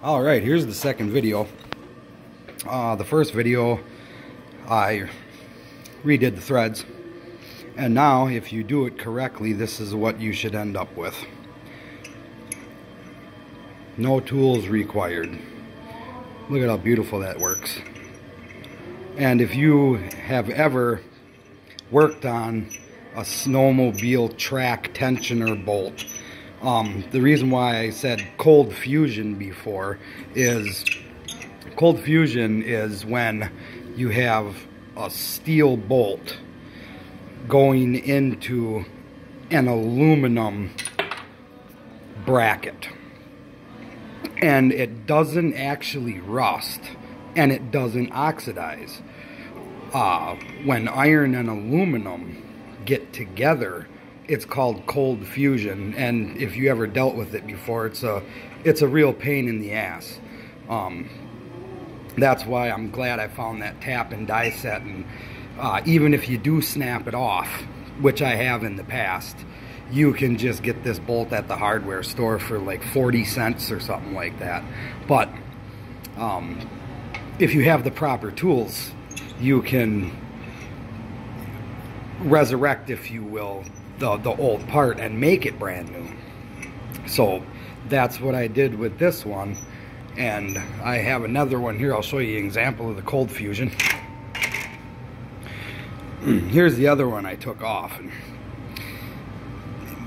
Alright, here's the second video. The first video, I redid the threads. And now, if you do it correctly, this is what you should end up with. No tools required. Look at how beautiful that works. And if you have ever worked on a snowmobile track tensioner bolt, the reason why I said cold fusion before is cold fusion is when you have a steel bolt going into an aluminum bracket, and it doesn't actually rust and it doesn't oxidize. When iron and aluminum get together, it's called cold fusion, and if you ever dealt with it before, it's a real pain in the ass. That's why I'm glad I found that tap and die set, and even if you do snap it off, which I have in the past, you can just get this bolt at the hardware store for like 40 cents or something like that. But if you have the proper tools, you can resurrect, if you will, the old part and make it brand new. So that's what I did with this one, and I have another one here. I'll show you an example of the cold fusion. Here's the other one I took off, and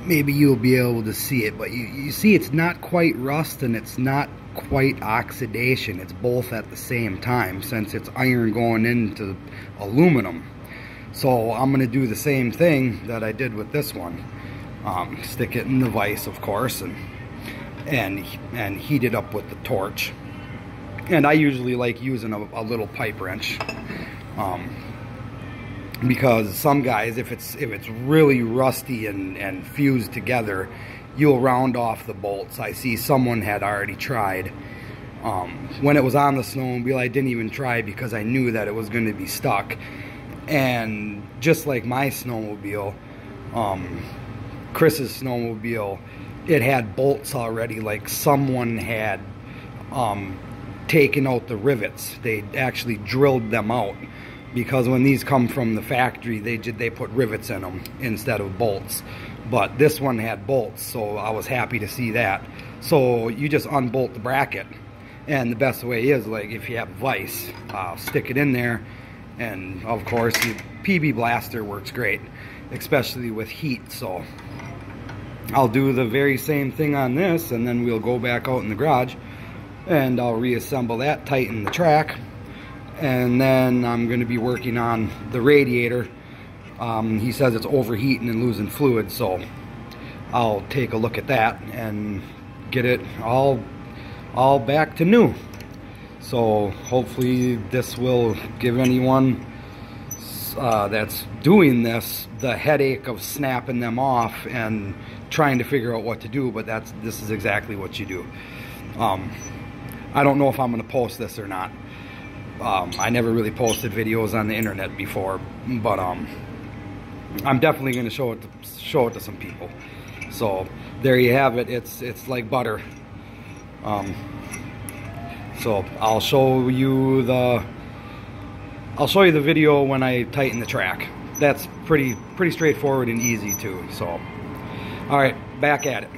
maybe you'll be able to see it, but you see it's not quite rust and it's not quite oxidation. It's both at the same time, since it's iron going into aluminum. So I'm going to do the same thing that I did with this one. Stick it in the vise, of course, and heat it up with the torch. And I usually like using a little pipe wrench, because some guys, if it's really rusty and fused together, you'll round off the bolts. I see someone had already tried. When it was on the snowmobile, I didn't even try because I knew that it was going to be stuck. And just like my snowmobile, Chris's snowmobile, it had bolts already. Like someone had taken out the rivets. They actually drilled them out, because when these come from the factory, they put rivets in them instead of bolts. But this one had bolts, so I was happy to see that. So you just unbolt the bracket, and the best way is, like, if you have vise, stick it in there. And of course, the PB Blaster works great, especially with heat. So I'll do the very same thing on this, and then we'll go back out in the garage and I'll reassemble that, tighten the track, and then I'm going to be working on the radiator. He says it's overheating and losing fluid, so I'll take a look at that and get it all back to new. So hopefully this will give anyone that's doing this the headache of snapping them off and trying to figure out what to do. But this is exactly what you do. I don't know if I'm going to post this or not. I never really posted videos on the internet before, but I'm definitely going to show it to some people. So there you have it. It's like butter. So I'll show you the video when I tighten the track. That's pretty straightforward and easy too. So, all right, back at it.